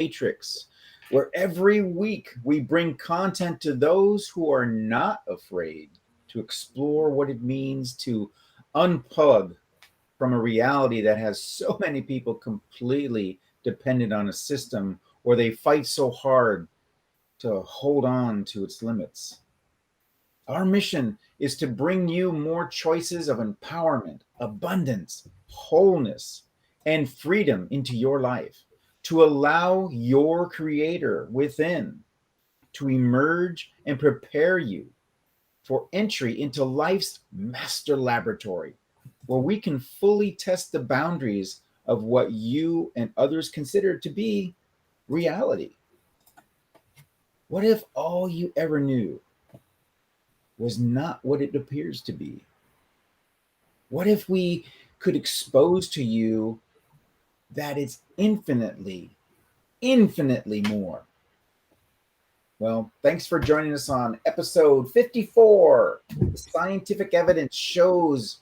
Matrix, where every week we bring content to those who are not afraid to explore what it means to unplug from a reality that has so many people completely dependent on a system, or they fight so hard to hold on to its limits. Our mission is to bring you more choices of empowerment, abundance, wholeness, and freedom into your life, to allow your creator within to emerge and prepare you for entry into life's master laboratory, where we can fully test the boundaries of what you and others consider to be reality. What if all you ever knew was not what it appears to be? What if we could expose to you that it's infinitely, infinitely more? Well, thanks for joining us on episode 54. The scientific evidence shows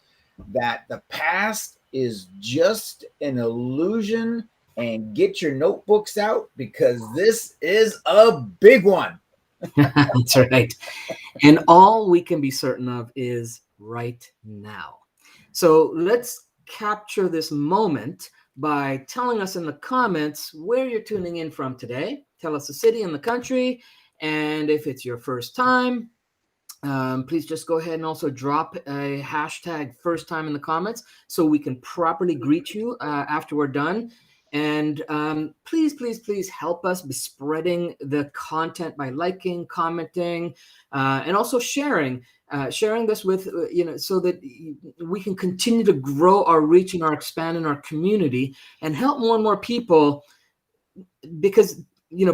that the past is just an illusion, and get your notebooks out because this is a big one. That's right. And all we can be certain of is right now. So let's capture this moment by telling us in the comments where you're tuning in from today. Tell us the city and the country. And if it's your first time, please just go ahead and also drop a hashtag first time in the comments so we can properly greet you after we're done. And please, please, please help us be spreading the content by liking, commenting, and also sharing. Sharing this with so that we can continue to grow our reach and our expand in our community and help more and more people, because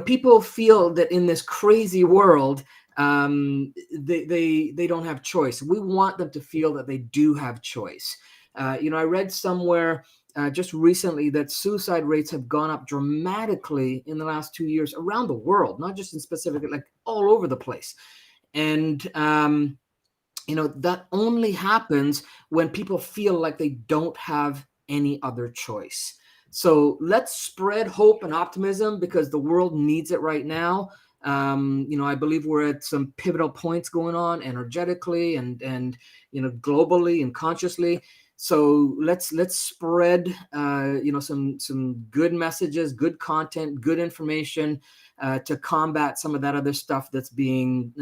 people feel that in this crazy world they don't have choice. We want them to feel that they do have choice. I read somewhere just recently that suicide rates have gone up dramatically in the last 2 years around the world, not just in specific, like all over the place. And that only happens when people feel like they don't have any other choice. So let's spread hope and optimism because the world needs it right now. I believe we're at some pivotal points going on energetically and globally and consciously. So let's spread some good messages, good content, good information to combat some of that other stuff that's being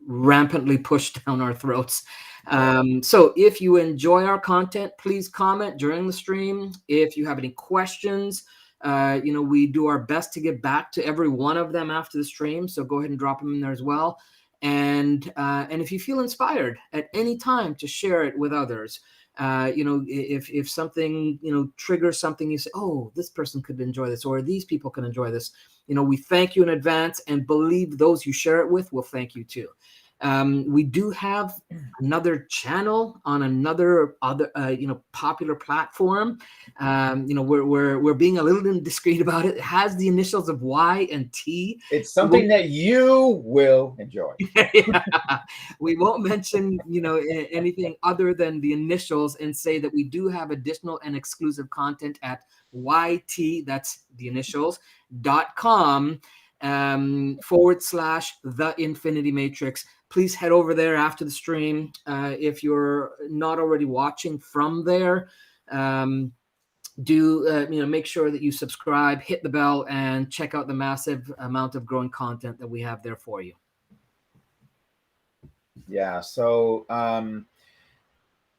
rampantly pushed down our throats. So if you enjoy our content, please comment during the stream. If you have any questions, we do our best to get back to every one of them after the stream. So go ahead and drop them in there as well. And if you feel inspired at any time to share it with others, if something triggers something, you say, oh, this person could enjoy this, or these people can enjoy this. We thank you in advance, and believe those you share it with will thank you too. We do have another channel on another popular platform. We're being a little indiscreet about it. It has the initials of Y and T. It's something that you will enjoy. Yeah. We won't mention anything other than the initials, and say that we do have additional and exclusive content at YT, that's the initials.com / the Infinity Matrix. Please head over there after the stream. If you're not already watching from there, make sure that you subscribe, hit the bell, and check out the massive amount of growing content that we have there for you. Yeah. So,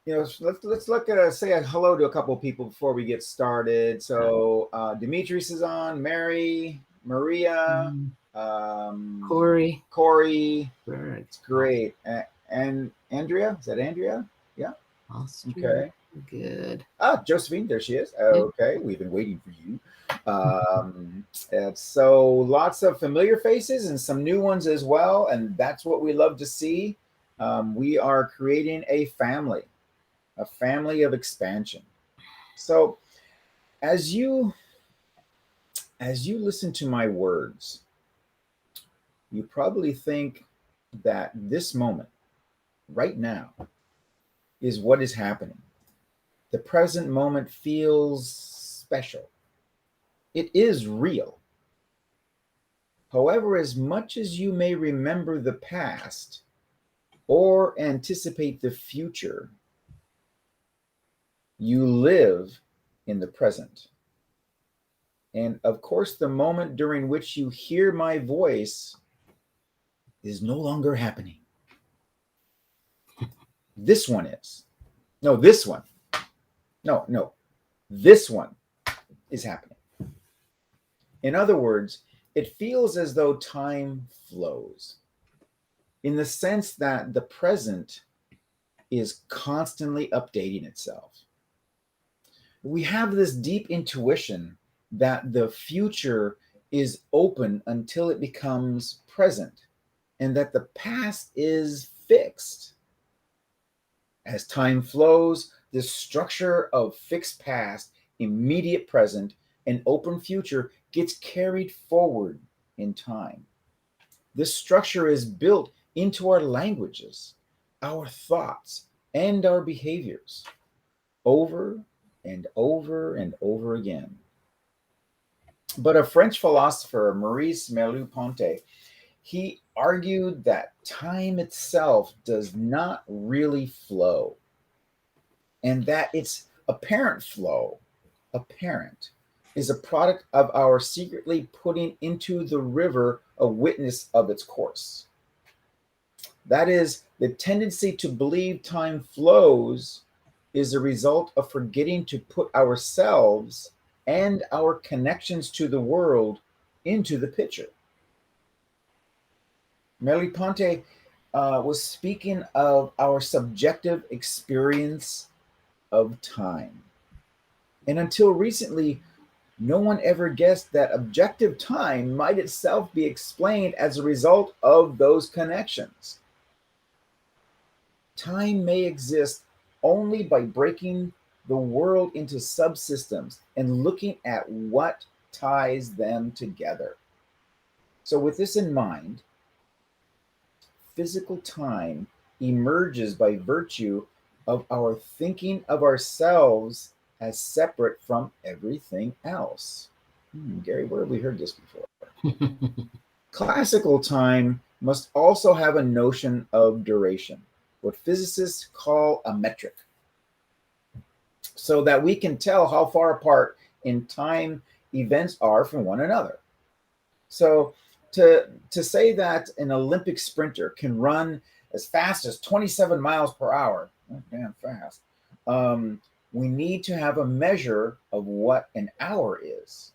let's look at say a hello to a couple of people before we get started. So, Demetrius is on, Mary, Maria, Corey. It's great. And Andrea, is that Andrea? Yeah. Awesome. Okay. Good. Josephine, there she is. Okay, we've been waiting for you. And so lots of familiar faces and some new ones as well, and that's what we love to see. We are creating a family of expansion. So as you listen to my words, you probably think that this moment, right now, is what is happening. The present moment feels special. It is real. However, as much as you may remember the past or anticipate the future, you live in the present. And of course, the moment during which you hear my voice is no longer happening. This one is. No, this one. No. This one is happening. In other words, it feels as though time flows in the sense that the present is constantly updating itself. We have this deep intuition that the future is open until it becomes present, and that the past is fixed. As time flows, this structure of fixed past, immediate present, and open future gets carried forward in time. This structure is built into our languages, our thoughts, and our behaviors over and over and over again. But a French philosopher, Maurice Merleau-Ponty, he argued that time itself does not really flow, and that its apparent flow, apparent, is a product of our secretly putting into the river a witness of its course. That is, the tendency to believe time flows is a result of forgetting to put ourselves and our connections to the world into the picture. Merleau-Ponty was speaking of our subjective experience of time. And until recently, no one ever guessed that objective time might itself be explained as a result of those connections. Time may exist only by breaking the world into subsystems and looking at what ties them together. So, with this in mind, physical time emerges by virtue of our thinking of ourselves as separate from everything else. Gary, where have we heard this before? Classical time must also have a notion of duration, what physicists call a metric, so that we can tell how far apart in time events are from one another. So to say that an Olympic sprinter can run as fast as 27 miles per hour, that's damn fast, we need to have a measure of what an hour is.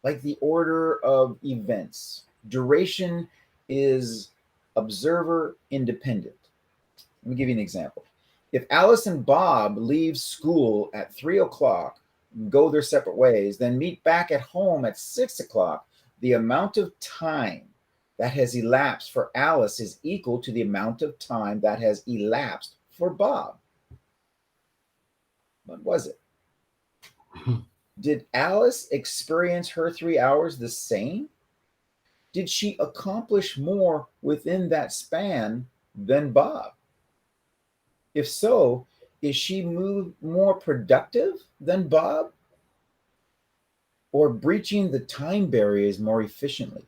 Like the order of events, duration is observer independent. Let me give you an example. If Alice and Bob leave school at 3 o'clock, go their separate ways, then meet back at home at 6 o'clock, the amount of time that has elapsed for Alice is equal to the amount of time that has elapsed for Bob. What was it? Did Alice experience her 3 hours the same? Did she accomplish more within that span than Bob? If so, is she more productive than Bob? Or breaching the time barriers more efficiently?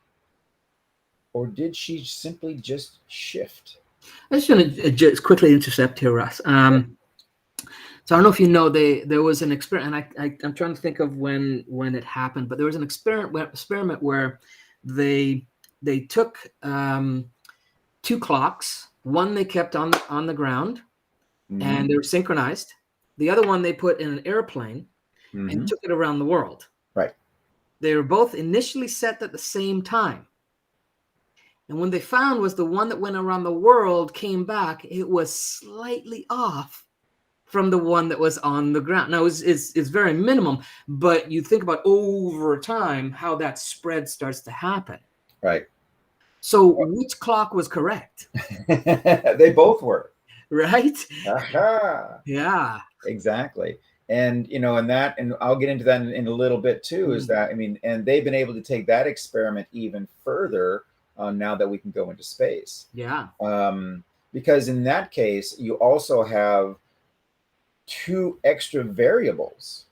Or did she simply just shift? I just want to just quickly intercept here, Russ. So I don't know if you know, there was an experiment, and I'm trying to think of when it happened, but there was an experiment where they took two clocks. One they kept on the ground, and they were synchronized. The other one they put in an airplane and took it around the world. Right. They were both initially set at the same time. And when they found was the one that went around the world came back, it was slightly off from the one that was on the ground. Now, it's very minimum, but you think about over time how that spread starts to happen. Right. So which clock was correct? They both were. Right? Aha. Yeah. Exactly. And, and I'll get into that in a little bit too, is that, and they've been able to take that experiment even further now that we can go into space. Yeah. Because in that case, you also have two extra variables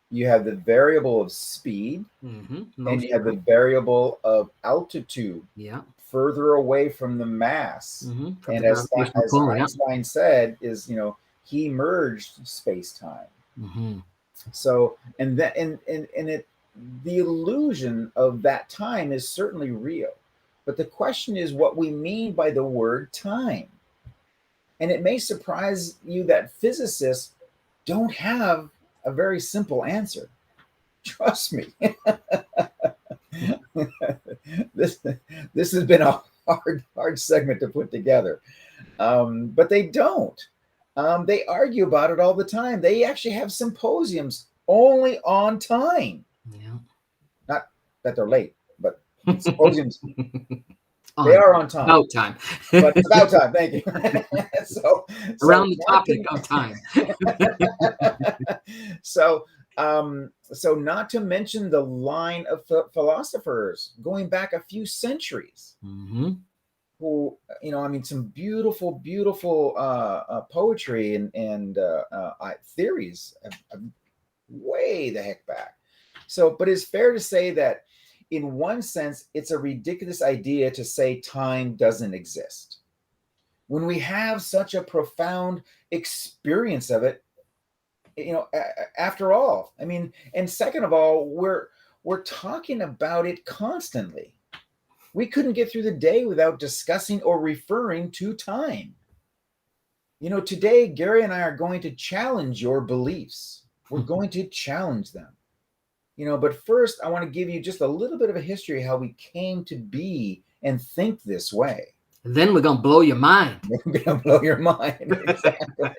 you have the variable of speed, and you Motion, have the right? variable of altitude, Yeah. further away from the mass. From the And gravitational as pull, yeah. Einstein said, is, he merged space time. Hmm. So, and that and it the illusion of that time is certainly real. But the question is what we mean by the word time. And it may surprise you that physicists don't have a very simple answer. Trust me. this this has been a hard segment to put together. But they don't. They argue about it all the time. They actually have symposiums only on time. Yeah. Not that they're late, but symposiums, they On are on time. about time. But it's about time. Thank you. so, Around so the not topic of time. so, so not to mention the line of philosophers going back a few centuries, Hmm. who, I mean, some beautiful, beautiful poetry and theories way the heck back. So, but it's fair to say that in one sense, it's a ridiculous idea to say time doesn't exist when we have such a profound experience of it. After all, I mean, and second of all, we're talking about it constantly. We couldn't get through the day without discussing or referring to time. Today, Gary and I are going to challenge your beliefs. We're going to challenge them. But first, I want to give you just a little bit of a history how we came to be and think this way. Then we're gonna blow your mind. We're going to blow your mind. Exactly.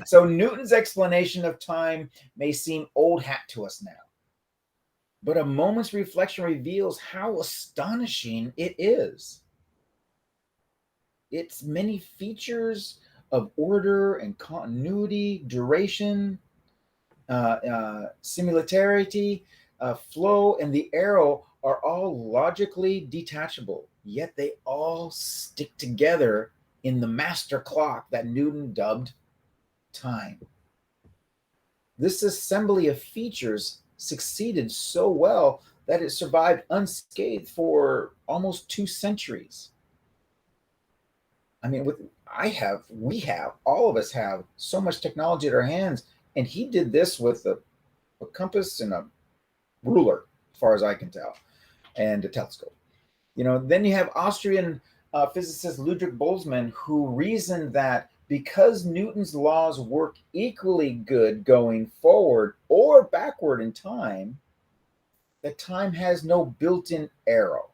So, Newton's explanation of time may seem old hat to us now, but a moment's reflection reveals how astonishing it is. Its many features of order and continuity, duration, similarity, flow, and the arrow are all logically detachable, yet they all stick together in the master clock that Newton dubbed time. This assembly of features succeeded so well that it survived unscathed for almost 2 centuries. I mean, we have, all of us have so much technology at our hands, and he did this with a compass and a ruler, as far as I can tell, and a telescope. Then you have Austrian physicist Ludwig Boltzmann, who reasoned that because Newton's laws work equally good going forward or backward in time, that time has no built-in arrow,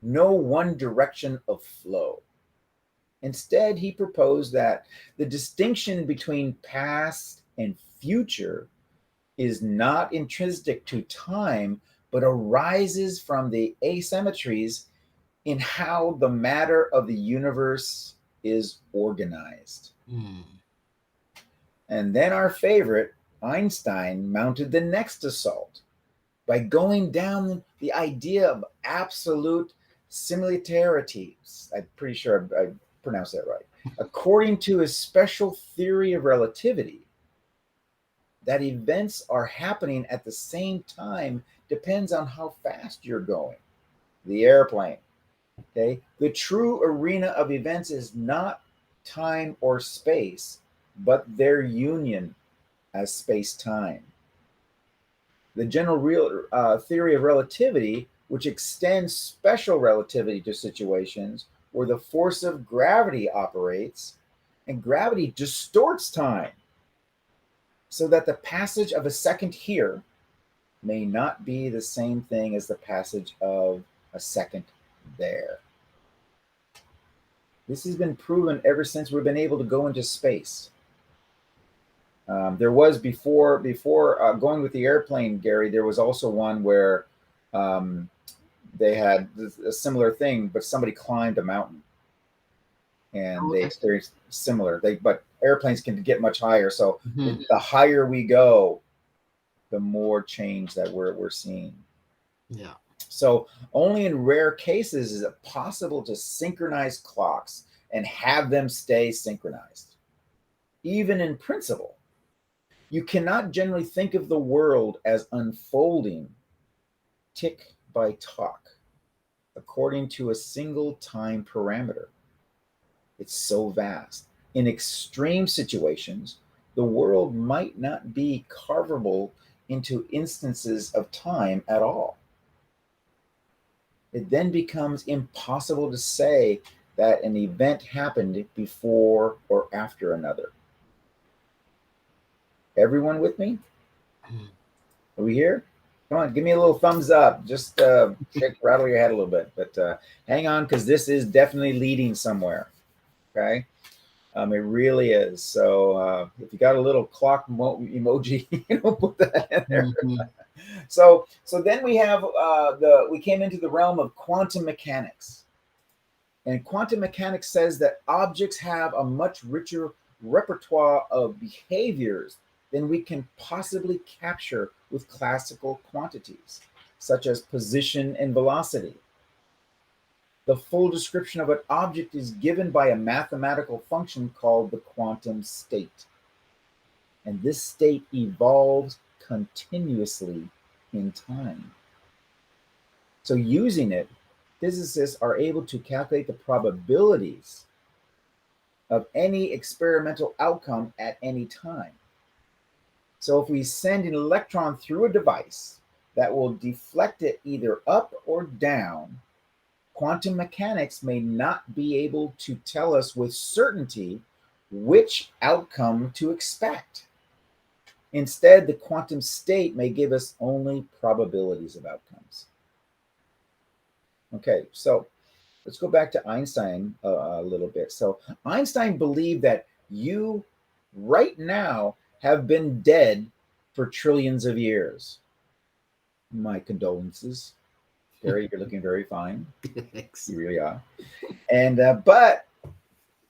no one direction of flow. Instead, he proposed that the distinction between past and future is not intrinsic to time, but arises from the asymmetries in how the matter of the universe is organized. Mm. And then our favorite, Einstein, mounted the next assault by going down the idea of absolute similarity. I'm pretty sure I pronounced that right. According to his special theory of relativity, that events are happening at the same time depends on how fast you're going. The airplane. Okay. The true arena of events is not time or space, but their union as space time. The general theory of relativity, which extends special relativity to situations where the force of gravity operates, and gravity distorts time so that the passage of a second here may not be the same thing as the passage of a second there. This has been proven ever since we've been able to go into space. There was before going with the airplane, Gary. There was also one where they had a similar thing, but somebody climbed a mountain and they Okay. experienced similar. But airplanes can get much higher, so Mhm. the higher we go, the more change that we're seeing. Yeah. So only in rare cases is it possible to synchronize clocks and have them stay synchronized. Even in principle, You cannot generally think of the world as unfolding tick by tock according to a single time parameter. It's so vast. In extreme situations, the world might not be carvable into instances of time at all. It then becomes impossible to say that an event happened before or after another. Everyone with me? Are we here? Come on, give me a little thumbs up. Just rattle your head a little bit, but hang on, because this is definitely leading somewhere. Okay, it really is. So if you got a little clock emoji, put that in there. Mhm. So then we have we came into the realm of quantum mechanics, and quantum mechanics says that objects have a much richer repertoire of behaviors than we can possibly capture with classical quantities, such as position and velocity. The full description of an object is given by a mathematical function called the quantum state. And this state evolves continuously in time. So, using it, physicists are able to calculate the probabilities of any experimental outcome at any time. So, if we send an electron through a device that will deflect it either up or down, quantum mechanics may not be able to tell us with certainty which outcome to expect. Instead, the quantum state may give us only probabilities of outcomes. Okay, so let's go back to Einstein a little bit. So, Einstein believed that you right now have been dead for trillions of years. My condolences. Gary, you're looking very fine. Thanks. You really are. And but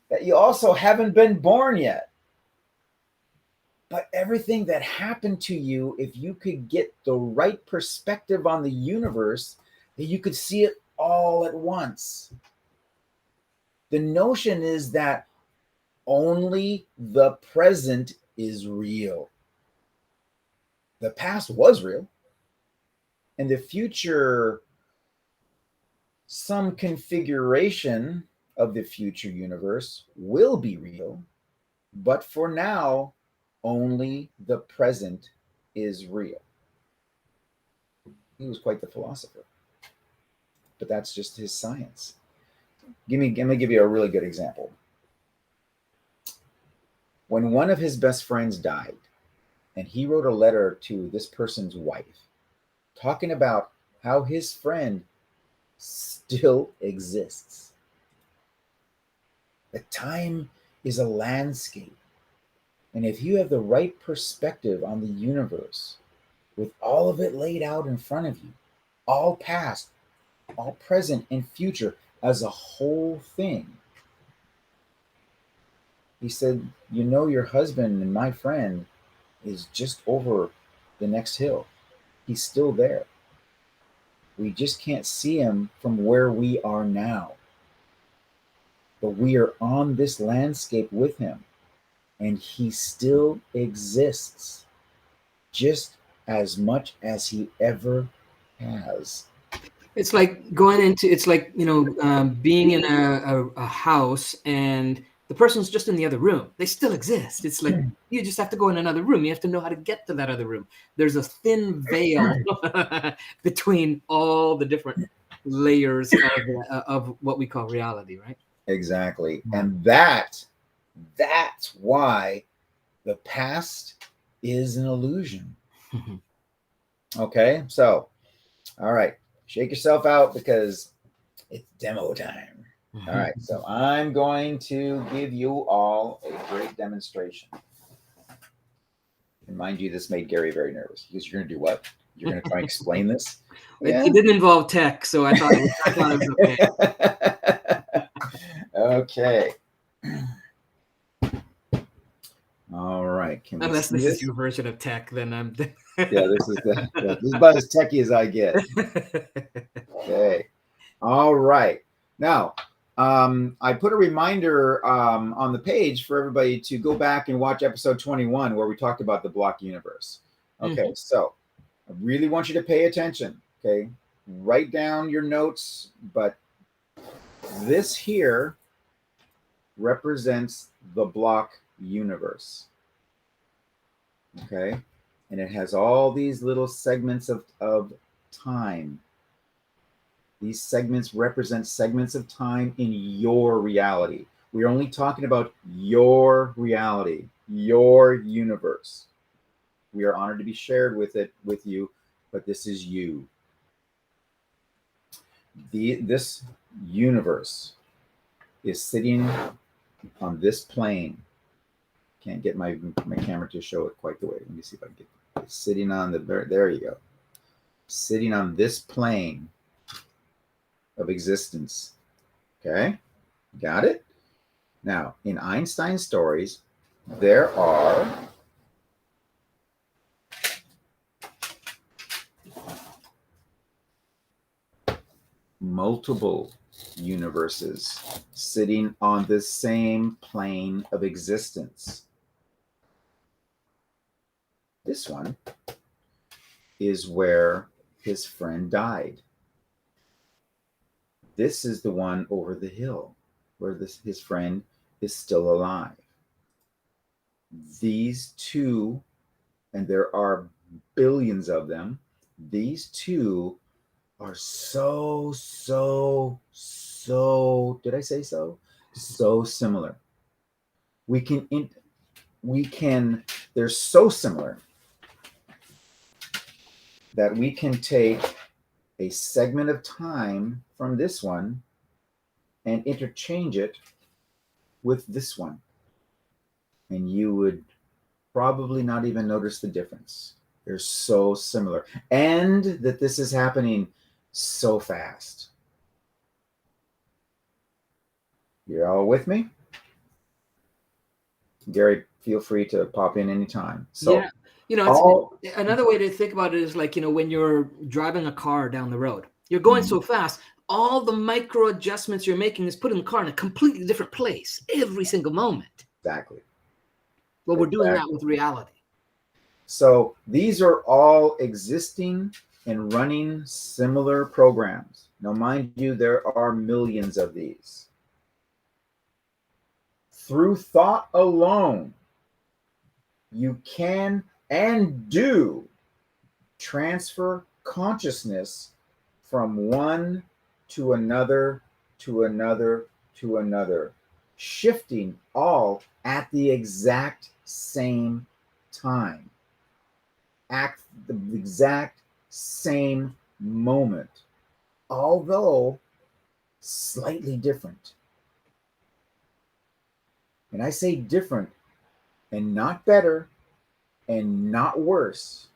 that you also haven't been born yet. But everything that happened to you, if you could get the right perspective on the universe, that you could see it all at once. The notion is that only the present is real. The past was real, and the future, some configuration of the future universe will be real, but for now, only the present is real. He was quite the philosopher, but that's just his science. Let me give you a really good example. When one of his best friends died, and he wrote a letter to this person's wife, talking about how his friend still exists. The time is a landscape. And if you have the right perspective on the universe, with all of it laid out in front of you, all past, all present, and future as a whole thing, he said, your husband and my friend is just over the next hill. He's still there. We just can't see him from where we are now. But we are on this landscape with him, and he still exists just as much as he ever has. It's like being in a house and the person's just in the other room. They still exist. It's like you just have to go in another room. You have to know how to get to that other room. There's a thin veil between all the different layers of what we call reality, right? Exactly. And that's why the past is an illusion. Okay, so all right, shake yourself out because it's demo time. All right, so I'm going to give you all a great demonstration. And mind you, this made Gary very nervous because you're going to do what? You're going to try and explain this? It didn't involve tech, so I thought it was Okay. okay. All right. Unless this is your version of tech, then I'm. Yeah, this is about as techie as I get. Okay. All right. Now, I put a reminder on the page for everybody to go back and watch episode 21 where we talked about the block universe. Okay, so I really want you to pay attention. Okay, write down your notes, but this here represents the block universe. Okay, and it has all these little segments of time. These segments represent segments of time in your reality. We're only talking about your reality, your universe. We are honored to be shared with you, but this is you. This universe is sitting on this plane. Can't get my camera to show it quite the way. Let me see if I can get it. It's sitting on there you go. Sitting on this plane of existence. Okay? Got it? Now, in Einstein's stories, there are multiple universes sitting on the same plane of existence. This one is where his friend died. This is the one over the hill where his friend is still alive. These two, and there are billions of them, these two are so, did I say so? So similar. They're so similar that we can take a segment of time from this one and interchange it with this one. And you would probably not even notice the difference. They're so similar. And that this is happening so fast. You're all with me? Gary, feel free to pop in anytime. So yeah, it's another way to think about it is like, when you're driving a car down the road, you're going so fast, all the micro adjustments you're making is putting the car in a completely different place every single moment. Exactly. Well, we're doing that with reality. So these are all existing and running similar programs. Now, mind you, there are millions of these. Through thought alone, you can and do transfer consciousness from one to another, to another, to another, shifting all at the exact same time, at the exact same moment, although slightly different. And I say different and not better and not worse,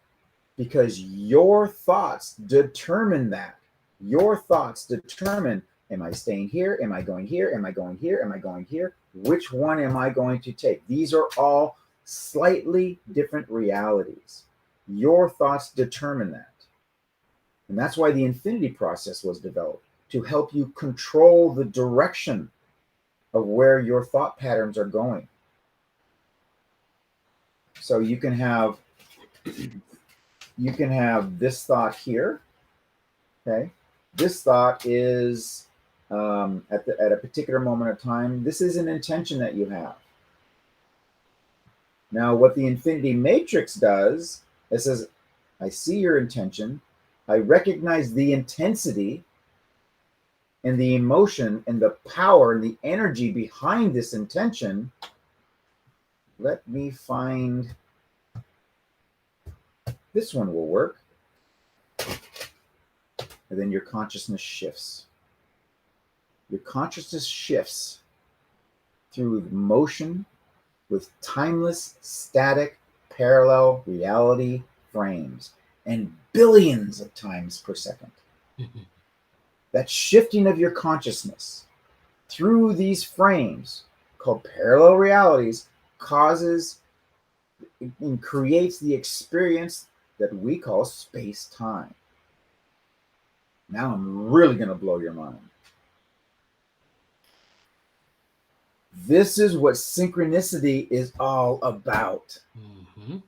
because your thoughts determine that. Your thoughts determine, am I staying here? Am I going here? Am I going here? Am I going here? Which one am I going to take? These are all slightly different realities. Your thoughts determine that. And that's why the infinity process was developed, to help you control the direction of where your thought patterns are going. So you can have this thought here. Okay, this thought is at a particular moment of time. This is an intention that you have. Now, what the infinity matrix does, it says, I see your intention. I recognize the intensity and the emotion and the power and the energy behind this intention. Let me find, this one will work. And then your consciousness shifts. Your consciousness shifts through motion with timeless, static, parallel reality frames and billions of times per second. That shifting of your consciousness through these frames called parallel realities causes and creates the experience that we call space-time. Now I'm really going to blow your mind. This is what synchronicity is all about. Mm-hmm.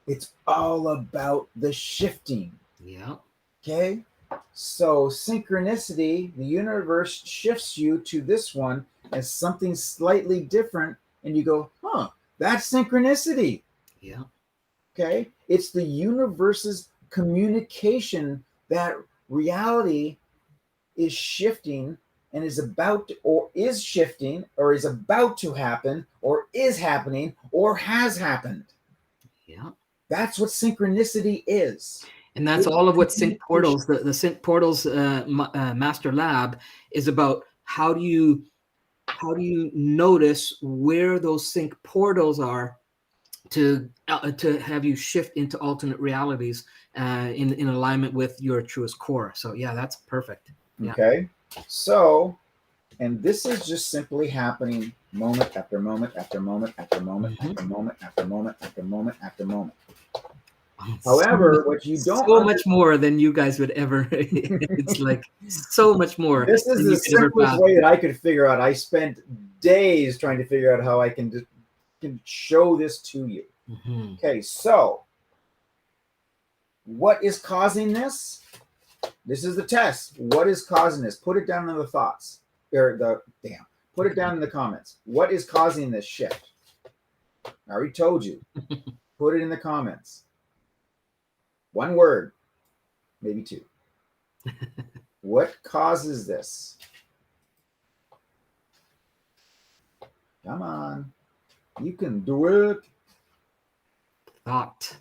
It's all about the shifting. Yeah. Okay? So, synchronicity, the universe shifts you to this one as something slightly different, and you go, huh, that's synchronicity. Yeah. Okay? It's the universe's communication that reality is shifting and is about to, or is shifting, or is about to happen, or is happening, or has happened. Yeah. That's what synchronicity is. And that's It's all of what Sync communication. Portals, the Sync Portals Master Lab is about. How do you notice where those sync portals are to have you shift into alternate realities in alignment with your truest core? So yeah, that's perfect. Yeah. Okay? So, and this is just simply happening moment after moment after moment after moment Mhm. after moment after moment after moment after moment. So However, what you don't so much understand, more than you guys would ever. It's like so much more this is than the you could ever simplest way that I could figure out. I spent days trying to figure out how I can show this to you. Mm-hmm. Okay, so what is causing this? This is the test. What is causing this? Put it down in the thoughts. Or the damn. Put it down in the comments. What is causing this shift? I already told you. Put it in the comments. One word, maybe two. What causes this? Come on. You can do it. Thought.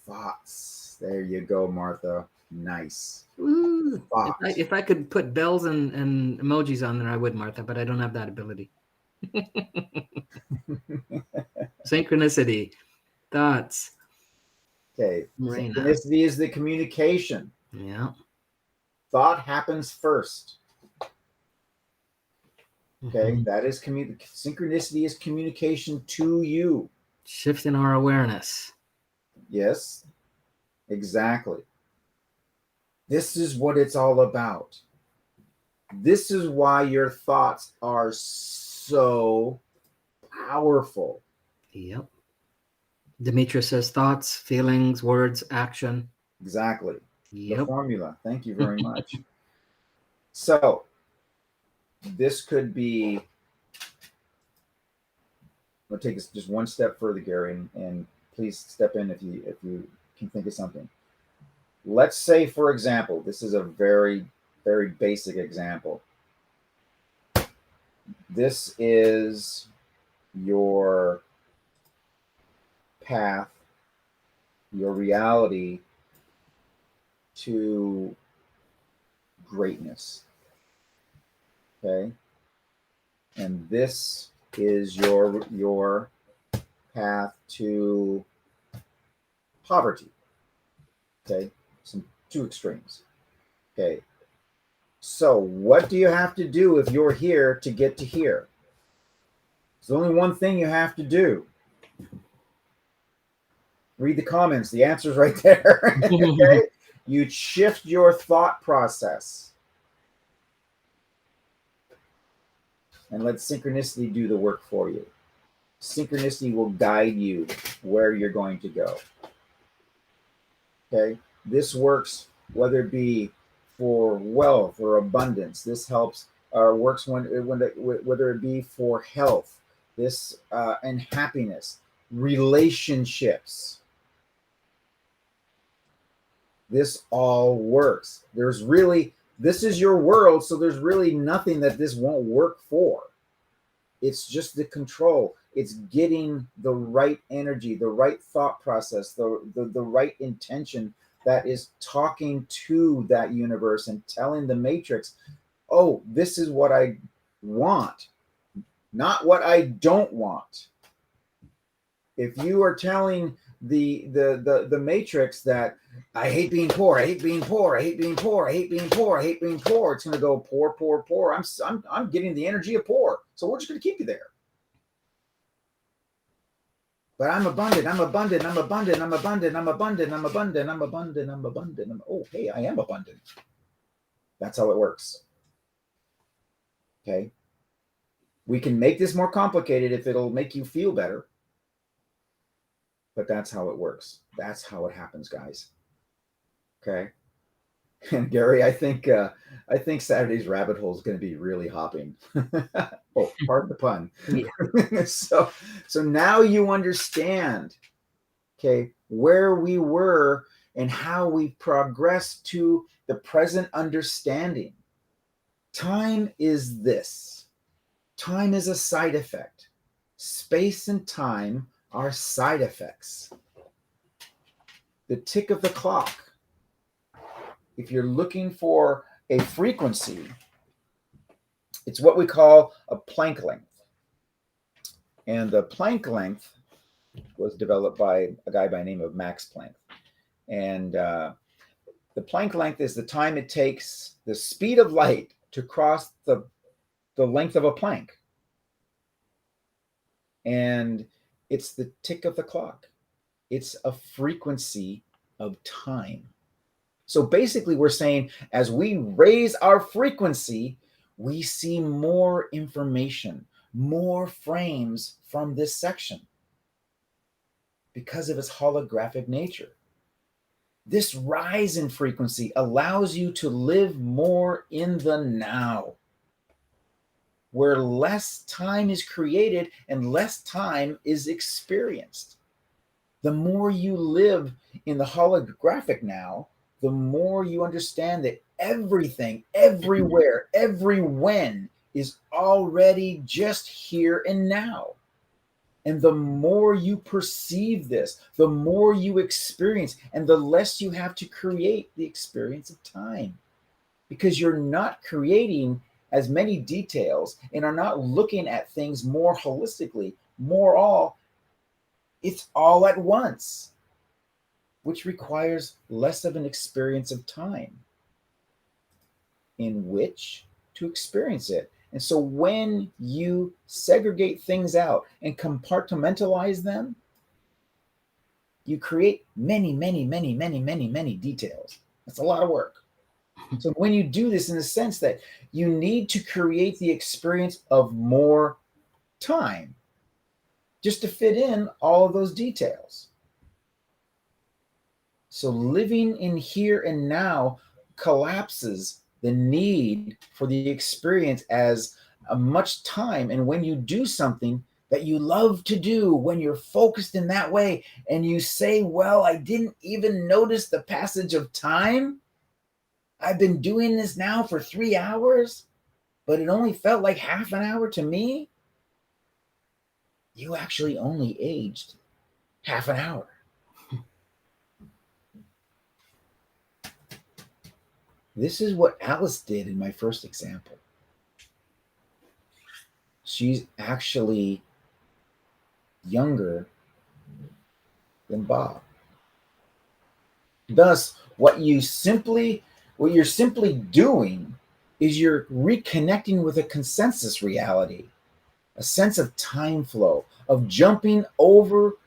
Thoughts. There you go, Martha. Nice. Ooh, if I Thought. if I could put bells and emojis on there, I would, Martha, but I don't have that ability. Synchronicity, thoughts, Okay. Marina. Synchronicity is the communication. Yeah. Thought happens first. Okay. Mhm. That is synchronicity is communication to you. Shifting our awareness. Yes, exactly. This is what it's all about. This is why your thoughts are so powerful. Yep. Demetrius says thoughts, feelings, words, action. Exactly. The Yep. formula. Thank you very much. So, this could be, I'll take this just one step further, Gary, and please step in if you can think of something. Let's say, for example, this is a very, very basic example. This is your path, your reality to greatness. Okay. And this is your path to poverty. Okay. Some two extremes. Okay. So what do you have to do if you're here to get to here? There's only one thing you have to do. Read the comments. The answer's right there. Okay. You shift your thought process and let synchronicity do the work for you. Synchronicity will guide you where you're going to go. Okay. This works whether it be for wealth or abundance. This helps or works whether it be for health, this and happiness, relationships. This all works. This is your world, so there's really nothing that this won't work for. It's just the control. It's getting the right energy, the right thought process, the right intention that is talking to that universe and telling the matrix, oh, this is what I want, not what I don't want. If you are telling the matrix that I hate being poor, I hate being poor, I hate being poor, I hate being poor, I hate being poor, it's going to go poor, poor, poor. I'm getting the energy of poor, so we're just going to keep you there. But I'm abundant, I'm abundant, I'm abundant, I'm abundant, I'm abundant, I'm abundant, I'm abundant, I'm abundant. Oh, hey, I am abundant. That's how it works. Okay. We can make this more complicated if it'll make you feel better. But that's how it works. That's how it happens, guys. Okay. And Gary, I think Saturday's rabbit hole is going to be really hopping. Oh, pardon the pun. Yeah. so so now you understand, okay, where we were and how we progressed to the present understanding. Time is this. Time is a side effect. Space and time are side effects. The tick of the clock. If you're looking for a frequency, it's what we call a Planck length. And the Planck length was developed by a guy by the name of Max Planck. And the Planck length is the time it takes the speed of light to cross the length of a plank. And it's the tick of the clock. It's a frequency of time. So basically, we're saying as we raise our frequency, we see more information, more frames from this section because of its holographic nature. This rise in frequency allows you to live more in the now, where less time is created and less time is experienced. The more you live in the holographic now, the more you understand that everything, everywhere, every when is already just here and now. And the more you perceive this, the more you experience, and the less you have to create the experience of time. Because you're not creating as many details and are not looking at things more holistically, it's all at once, which requires less of an experience of time in which to experience it. And so when you segregate things out and compartmentalize them, you create many, many, many, many, many, many details. That's a lot of work. So when you do this in the sense that you need to create the experience of more time just to fit in all of those details. So living in here and now collapses the need for the experience as a much time. And when you do something that you love to do, when you're focused in that way, and you say, well, I didn't even notice the passage of time. I've been doing this now for 3 hours, but it only felt like half an hour to me. You actually only aged half an hour. This is what Alice did in my first example. She's actually younger than Bob. Thus, what you're simply doing is you're reconnecting with a consensus reality, a sense of time flow, of jumping over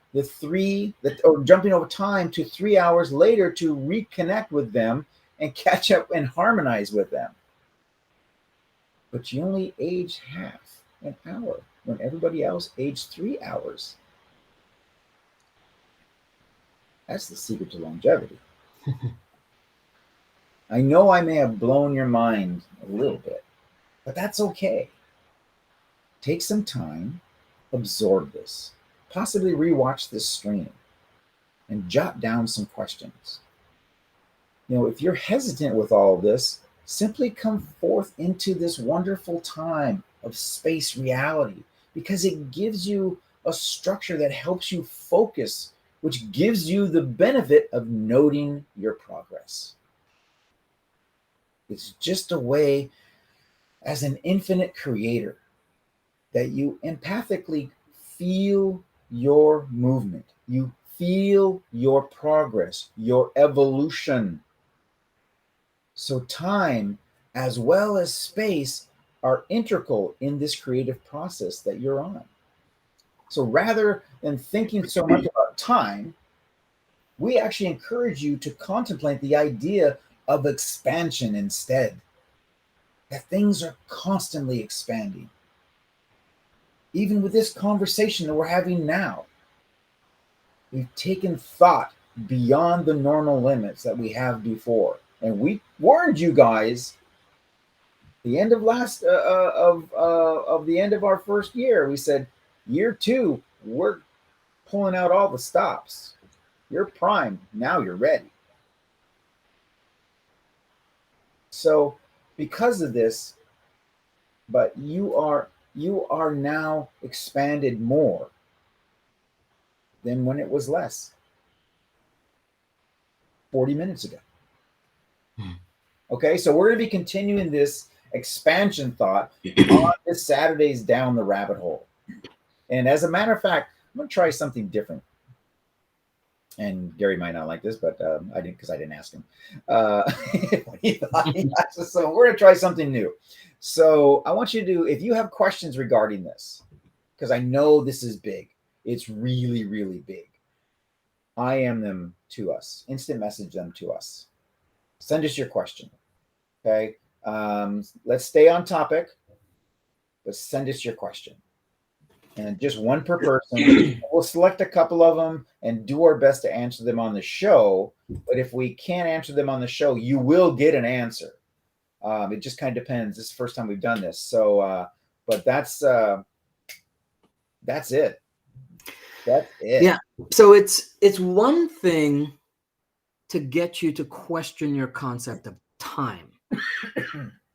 jumping over time to 3 hours later to reconnect with them and catch up and harmonize with them. But you only age half an hour when everybody else aged 3 hours. That's the secret to longevity. I know I may have blown your mind a little bit, but that's okay. Take some time, absorb this, possibly rewatch this stream, and jot down some questions. If you're hesitant with all of this, simply come forth into this wonderful time of space reality, because it gives you a structure that helps you focus, which gives you the benefit of noting your progress. It's just a way, as an infinite creator, that you empathically feel your movement. You feel your progress, your evolution. So time as well as space are integral in this creative process that you're on. So rather than thinking so much about time, we actually encourage you to contemplate the idea of expansion instead. That things are constantly expanding. Even with this conversation that we're having now, we've taken thought beyond the normal limits that we have before. And we warned you guys the end of of the end of our first year. We said year 2, we're pulling out all the stops. You're primed. Now you're ready. So because of this, but you are now expanded more than when it was less 40 minutes ago. Okay, so we're going to be continuing this expansion thought on this Saturday's Down the Rabbit Hole. And as a matter of fact, I'm going to try something different. And Gary might not like this, but I didn't, because I didn't ask him. So we're going to try something new. So I want you to do, if you have questions regarding this, because I know this is big, it's really, really big. IM them to us, instant message them to us. Send us your question. Okay. Let's stay on topic, but send us your question. And just one per person. We'll select a couple of them and do our best to answer them on the show. But if we can't answer them on the show, you will get an answer. It just kind of depends. This is the first time we've done this. So, but that's it. That's it. Yeah. So it's one thing to get you to question your concept of time.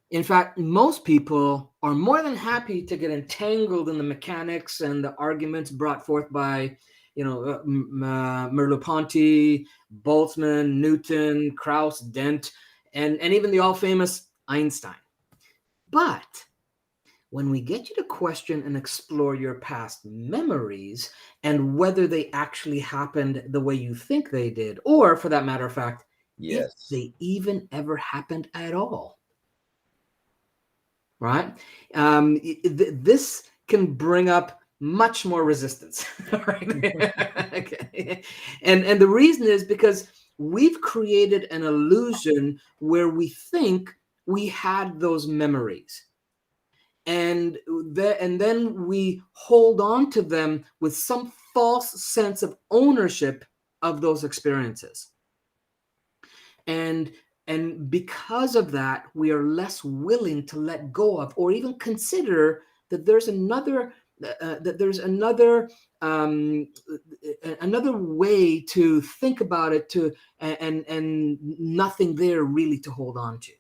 In fact, most people are more than happy to get entangled in the mechanics and the arguments brought forth by, Merleau-Ponty, Boltzmann, Newton, Krauss, Dent, and even the all-famous Einstein. But when we get you to question and explore your past memories and whether they actually happened the way you think they did, or for that matter of fact, yes, if they even ever happened at all, right? This can bring up much more resistance, right? Okay. And the reason is because we've created an illusion where we think we had those memories. And then we hold on to them with some false sense of ownership of those experiences. And because of that, we are less willing to let go of or even consider that there's another another way to think about it, and nothing there really to hold on to.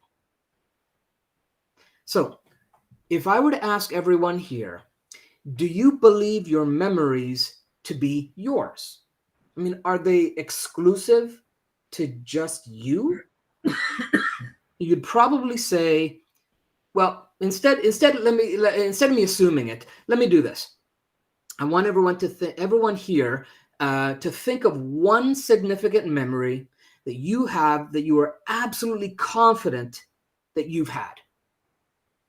So if I were to ask everyone here, do you believe your memories to be yours? I mean, are they exclusive to just you? You'd probably say, well, instead of me assuming it, let me do this. I want everyone here to think of one significant memory that you have that you are absolutely confident that you've had.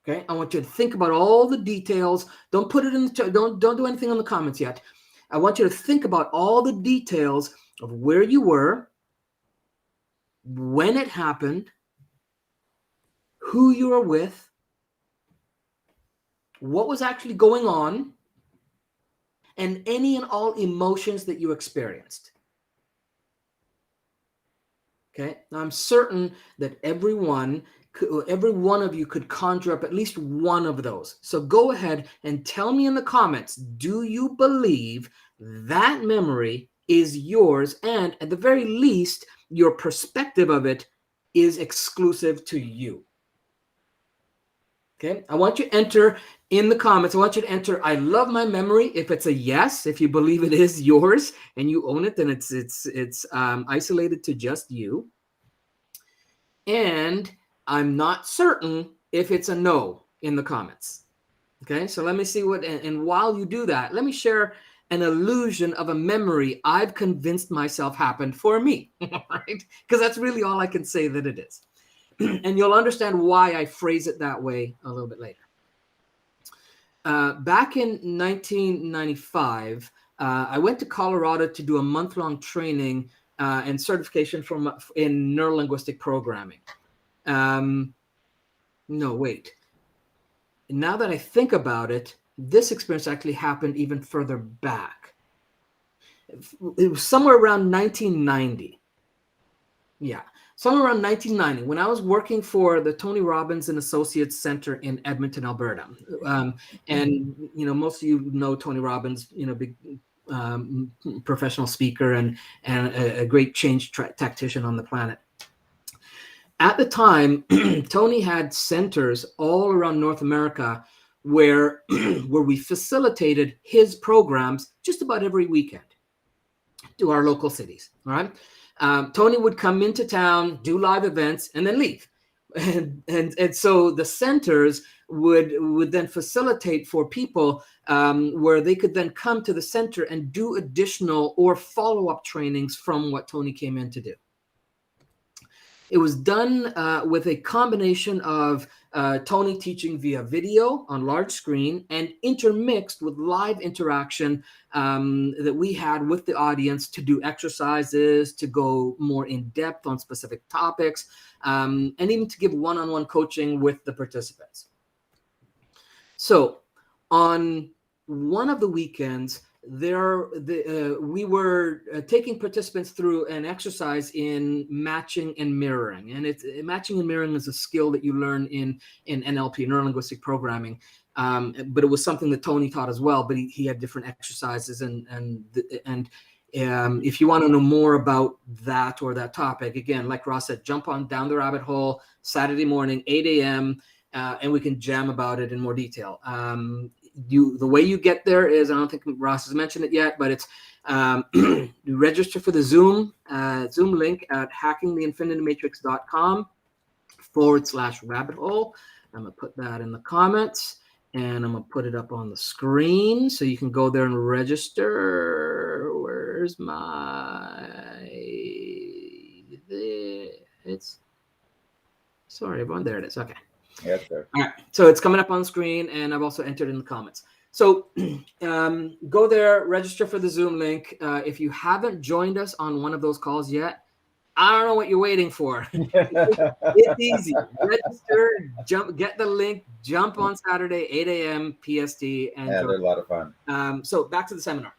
Okay, I want you to think about all the details. Don't put it in the don't do anything on the comments yet. I want you to think about all the details of where you were, when it happened, who you were with, what was actually going on, and any and all emotions that you experienced. Okay, now I'm certain that every one of you could conjure up at least one of those. So go ahead and tell me in the comments, do you believe that memory is yours, and at the very least, your perspective of it is exclusive to you? Okay, I want you to enter in the comments. I want you to enter, I love my memory. If it's a yes, if you believe it is yours and you own it, then it's isolated to just you. And I'm not certain if it's a no in the comments. Okay, so let me see what, and while you do that, let me share an illusion of a memory I've convinced myself happened for me, right? Because that's really all I can say that it is. And you'll understand why I phrase it that way a little bit later. Back in 1995, I went to Colorado to do a month-long training and certification in neurolinguistic programming. No, wait. Now that I think about it, this experience actually happened even further back. It was somewhere around 1990. Yeah, somewhere around 1990, when I was working for the Tony Robbins and Associates Center in Edmonton, Alberta. And, most of you know Tony Robbins, big professional speaker and a great change tactician on the planet. At the time, Tony had centers all around North America where we facilitated his programs just about every weekend to our local cities. All right. Tony would come into town, do live events, and then leave. And so the centers would then facilitate for people where they could then come to the center and do additional or follow-up trainings from what Tony came in to do. It was done with a combination of Tony teaching via video on large screen and intermixed with live interaction that we had with the audience to do exercises, to go more in depth on specific topics, and even to give one-on-one coaching with the participants. So on one of the weekends, we were taking participants through an exercise in matching and mirroring. And matching and mirroring is a skill that you learn in NLP, neuro-linguistic programming. But it was something that Tony taught as well, but he had different exercises. And if you want to know more about that or that topic, again, like Ross said, jump on down the rabbit hole Saturday morning, 8 a.m., and we can jam about it in more detail. The way you get there is, I don't think Ross has mentioned it yet, but it's you register for the Zoom link at hackingtheinfinitymatrix.com/rabbit hole. I'm going to put that in the comments, and I'm going to put it up on the screen so you can go there and register. Where's sorry, everyone. There it is. Okay. Yes, sir. All right, so it's coming up on the screen, and I've also entered in the comments. So go there, register for the Zoom link. If you haven't joined us on one of those calls yet, I don't know what you're waiting for. It's easy. Register, get the link, jump on Saturday, 8 a.m. PST. And they're a lot of fun. So back to the seminar.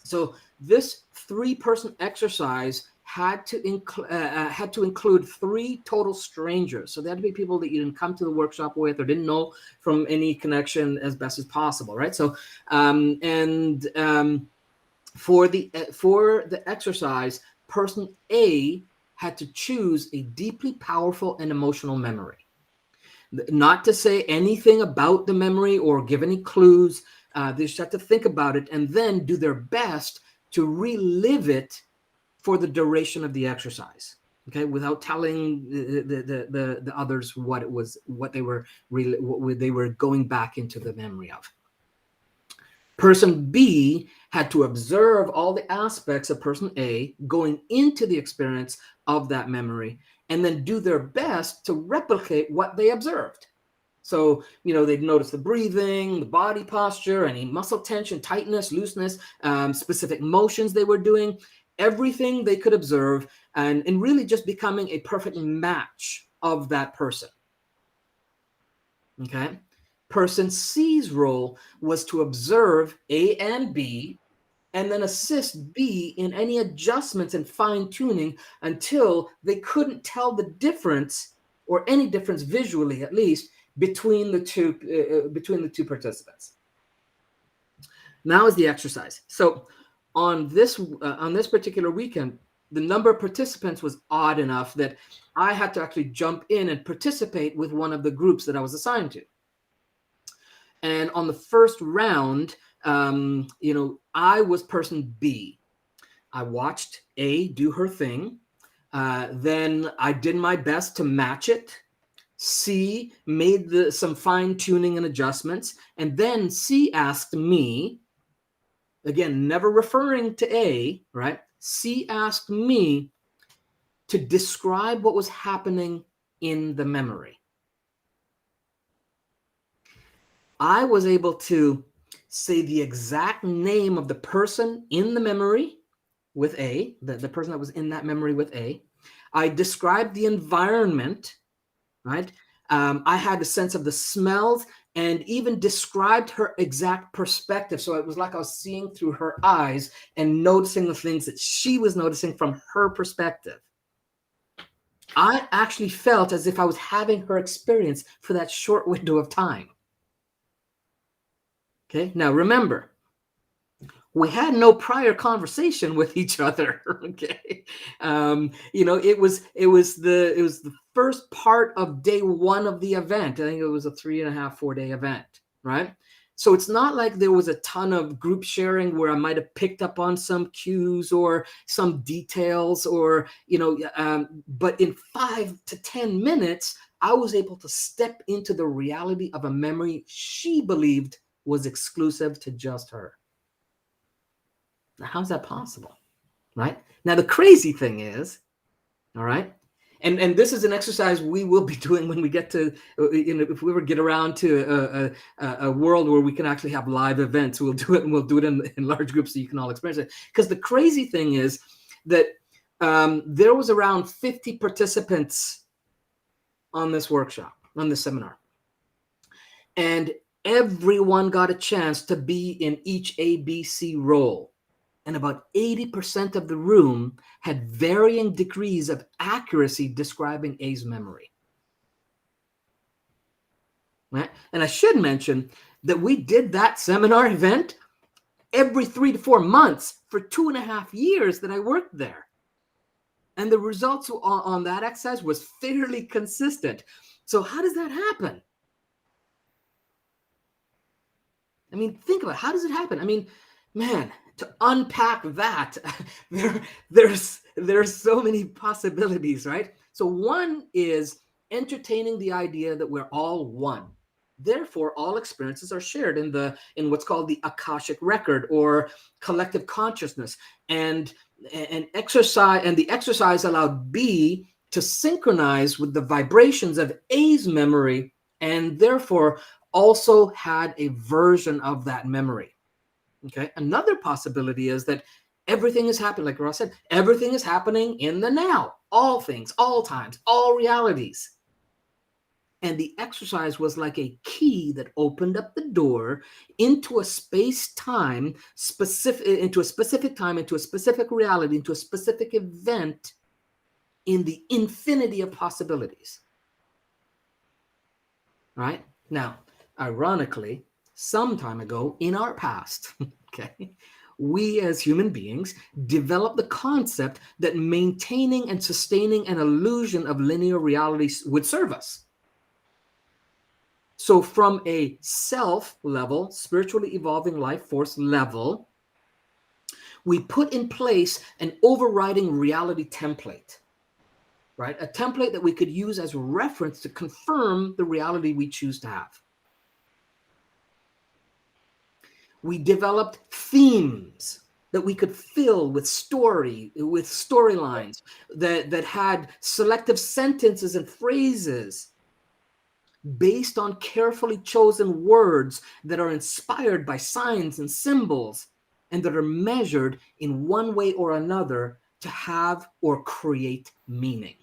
So this 3-person exercise had to include 3 total strangers. So they had to be people that you didn't come to the workshop with or didn't know from any connection as best as possible, right? So for the exercise, person A had to choose a deeply powerful and emotional memory. Not to say anything about the memory or give any clues. They just have to think about it and then do their best to relive it for the duration of the exercise, okay, without telling the others what it was, what they were going back into the memory of. Person B had to observe all the aspects of person A going into the experience of that memory, and then do their best to replicate what they observed. So, they'd notice the breathing, the body posture, any muscle tension, tightness, looseness, specific motions they were doing, everything they could observe, and really just becoming a perfect match of that person. Okay. Person C's role was to observe A and B and then assist B in any adjustments and fine-tuning until they couldn't tell the difference, or any difference visually at least, between the two participants. Now is the exercise. So on this particular weekend, the number of participants was odd enough that I had to actually jump in and participate with one of the groups that I was assigned to. And on the first round, I was person B. I watched A do her thing. Then I did my best to match it. C made some fine tuning and adjustments. And then C asked me, again, never referring to A, right? C asked me to describe what was happening in the memory. I was able to say the exact name of the person in the memory with A, the person that was in that memory with A. I described the environment, right? I had a sense of the smells and even described her exact perspective. So it was like I was seeing through her eyes and noticing the things that she was noticing from her perspective. I actually felt as if I was having her experience for that short window of time. Okay, now remember, we had no prior conversation with each other. Okay, it was the first part of day one of the event. I think it was a 3.5, 4 day event, right? So it's not like there was a ton of group sharing where I might have picked up on some cues or some details, or but in 5 to 10 minutes, I was able to step into the reality of a memory she believed was exclusive to just her. Now, how's that possible? Right? Now, the crazy thing is, all right, and this is an exercise we will be doing when we get to, if we ever get around to a world where we can actually have live events, we'll do it, and we'll do it in large groups so you can all experience it. Because the crazy thing is that there was around 50 participants on this workshop, on this seminar. And everyone got a chance to be in each ABC role. And about 80% of the room had varying degrees of accuracy describing A's memory. Right? And I should mention that we did that seminar event every 3 to 4 months for 2.5 years that I worked there. And the results on that exercise was fairly consistent. So how does that happen? I mean, think about it. How does it happen? I mean, man, to unpack that, there's so many possibilities, right? So one is entertaining the idea that we're all one. Therefore, all experiences are shared in what's called the Akashic record, or collective consciousness. And the exercise allowed B to synchronize with the vibrations of A's memory, and therefore also had a version of that memory. Okay. Another possibility is that everything is happening, like Ross said, everything is happening in the now, all things, all times, all realities. And the exercise was like a key that opened up the door into a space-time, into a specific time, into a specific reality, into a specific event in the infinity of possibilities. Right? Now, ironically, some time ago in our past, okay, we as human beings developed the concept that maintaining and sustaining an illusion of linear reality would serve us. So from a self level, spiritually evolving life force level, we put in place an overriding reality template, right? A template that we could use as reference to confirm the reality we choose to have. We developed themes that we could fill with storylines that had selective sentences and phrases based on carefully chosen words that are inspired by signs and symbols and that are measured in one way or another to have or create meaning.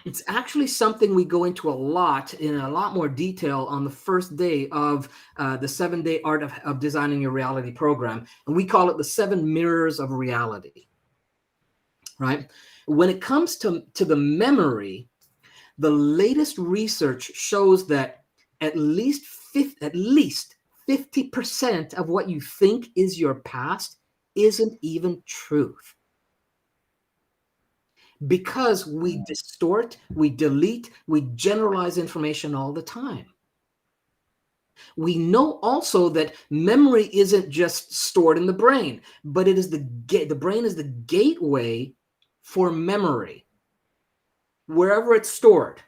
It's actually something we go into in a lot more detail on the first day of the 7-day Art of Designing Your Reality program. And we call it the 7 mirrors of reality, right? When it comes to the memory, the latest research shows that at least 50% of what you think is your past isn't even truth. Because we distort, we delete, we generalize information all the time. We know also that memory isn't just stored in the brain, but it is the brain is the gateway for memory. Wherever it's stored,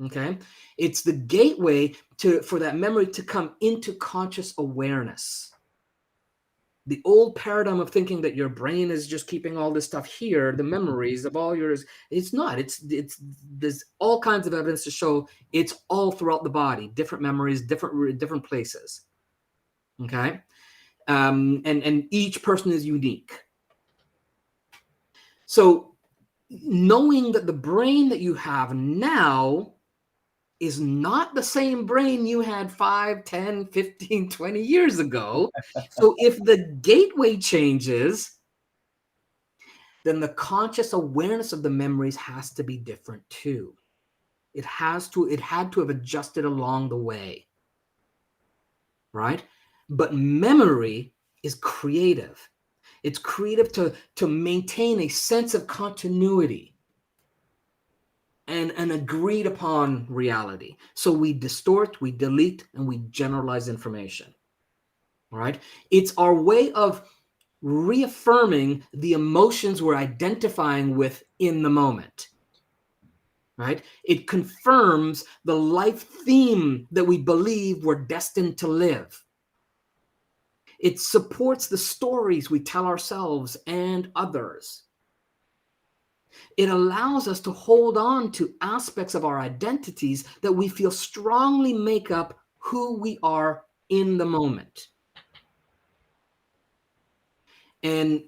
okay? It's the gateway for that memory to come into conscious awareness. The old paradigm of thinking that your brain is just keeping all this stuff here, the memories of all yours, it's not. It's there's all kinds of evidence to show it's all throughout the body, different memories, different places. Okay, and each person is unique. So knowing that the brain that you have now is not the same brain you had 5, 10, 15, 20 years ago. So if the gateway changes, then the conscious awareness of the memories has to be different too. It had to have adjusted along the way, right? But memory is creative. It's creative to maintain a sense of continuity and an agreed upon reality. So we distort, we delete, and we generalize information. All right. It's our way of reaffirming the emotions we're identifying with in the moment. Right? It confirms the life theme that we believe we're destined to live. It supports the stories we tell ourselves and others. It allows us to hold on to aspects of our identities that we feel strongly make up who we are in the moment. And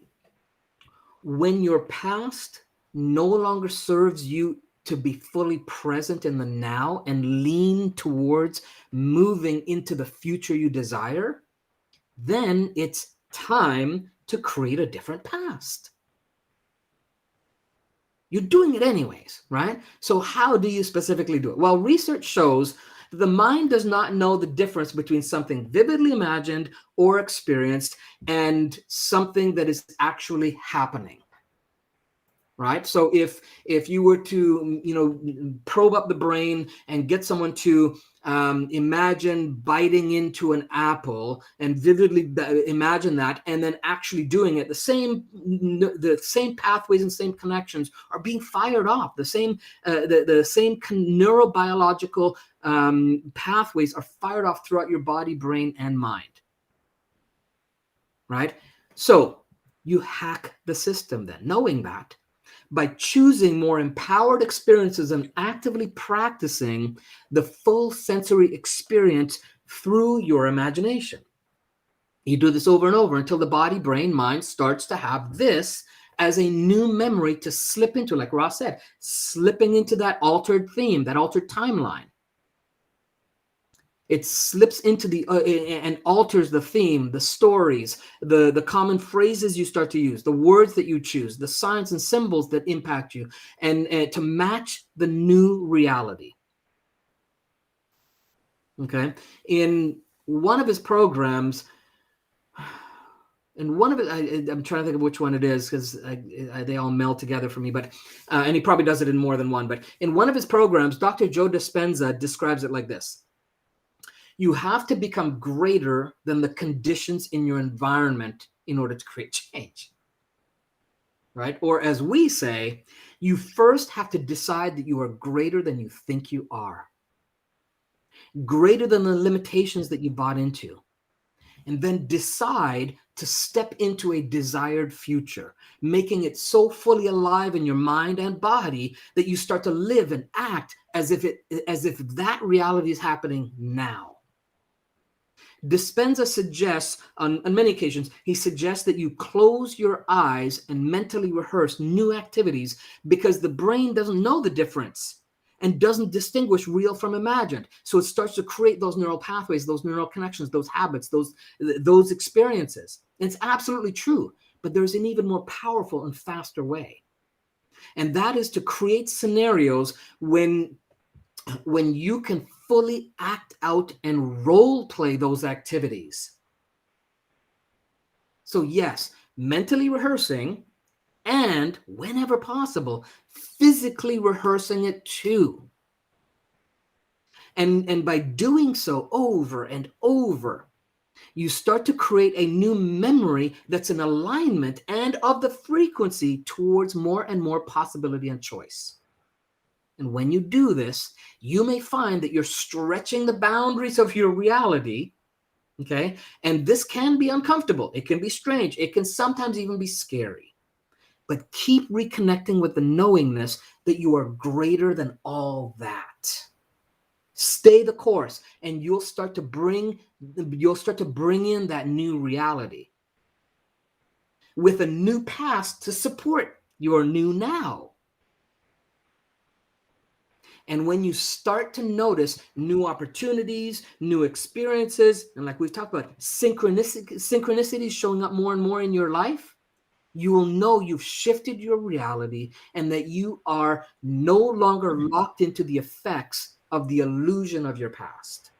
when your past no longer serves you to be fully present in the now and lean towards moving into the future you desire, then it's time to create a different past. You're doing it anyways, right? So how do you specifically do it? Well, research shows that the mind does not know the difference between something vividly imagined or experienced and something that is actually happening. Right. So if you were to probe up the brain and get someone to imagine biting into an apple and vividly imagine that, and then actually doing it, the same pathways and same connections are being fired off. The same neurobiological pathways are fired off throughout your body, brain, and mind. Right. So you hack the system then, knowing that, by choosing more empowered experiences and actively practicing the full sensory experience through your imagination. You do this over and over until the body, brain, mind starts to have this as a new memory to slip into, like Ross said, slipping into that altered theme, that altered timeline. It slips into the and alters the theme, the stories, the common phrases you start to use, the words that you choose, the signs and symbols that impact you, and to match the new reality. Okay, in one of his programs, and one of it, I'm trying to think of which one it is because they all meld together for me. But and he probably does it in more than one. But in one of his programs, Dr. Joe Dispenza describes it like this. You have to become greater than the conditions in your environment in order to create change. Right? Or as we say, you first have to decide that you are greater than you think you are. Greater than the limitations that you bought into. And then decide to step into a desired future, making it so fully alive in your mind and body that you start to live and act as if that reality is happening now. Dispenza suggests, on many occasions, he suggests that you close your eyes and mentally rehearse new activities because the brain doesn't know the difference and doesn't distinguish real from imagined. So it starts to create those neural pathways, those neural connections, those habits, those experiences. And it's absolutely true, but there's an even more powerful and faster way. And that is to create scenarios when you can fully act out and role play those activities. So yes, mentally rehearsing and whenever possible, physically rehearsing it too. And by doing so over and over, you start to create a new memory that's in alignment and of the frequency towards more and more possibility and choice. And when you do this, you may find that you're stretching the boundaries of your reality, okay? And this can be uncomfortable. It can be strange. It can sometimes even be scary. But keep reconnecting with the knowingness that you are greater than all that. Stay the course, and you'll start to bring in that new reality with a new past to support your new now. And when you start to notice new opportunities, new experiences, and like we've talked about, synchronicities showing up more and more in your life, you will know you've shifted your reality and that you are no longer locked into the effects of the illusion of your past.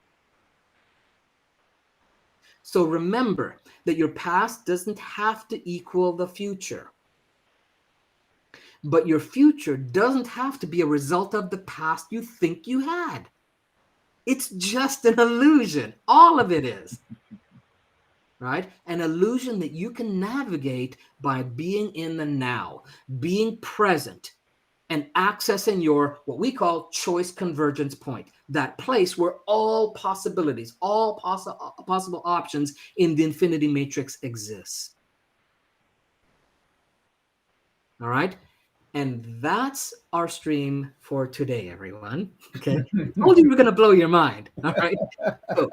So remember that your past doesn't have to equal the future. But your future doesn't have to be a result of the past you think you had. It's just an illusion. All of it is. Right? An illusion that you can navigate by being in the now, being present, and accessing your, what we call, choice convergence point, that place where all possibilities, all possible options in the infinity matrix exists. All right? And that's our stream for today, everyone. Okay. I told you we're going to blow your mind. All right. So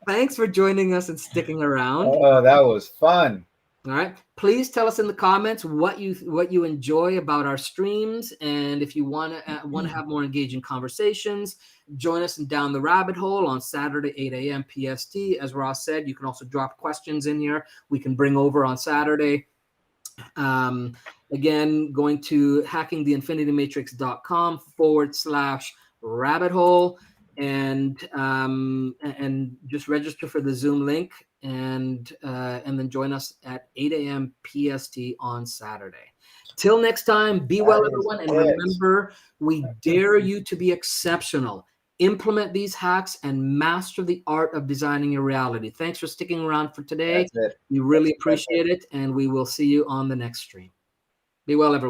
thanks for joining us and sticking around. Oh, that was fun. All right. Please tell us in the comments what you enjoy about our streams, and if you want to have more engaging conversations, join us in Down the Rabbit Hole on Saturday 8 a.m. PST. As Ross said, you can also drop questions in here. We can bring over on Saturday. Again, going to hackingtheinfinitymatrix.com/rabbit hole, and just register for the Zoom link, and then join us at 8 a.m. PST on Saturday. Till next time, be well, everyone, and remember, we dare you to be exceptional. Implement these hacks and master the art of designing your reality. Thanks for sticking around for today. We really appreciate it, and we will see you on the next stream. Be well, everyone.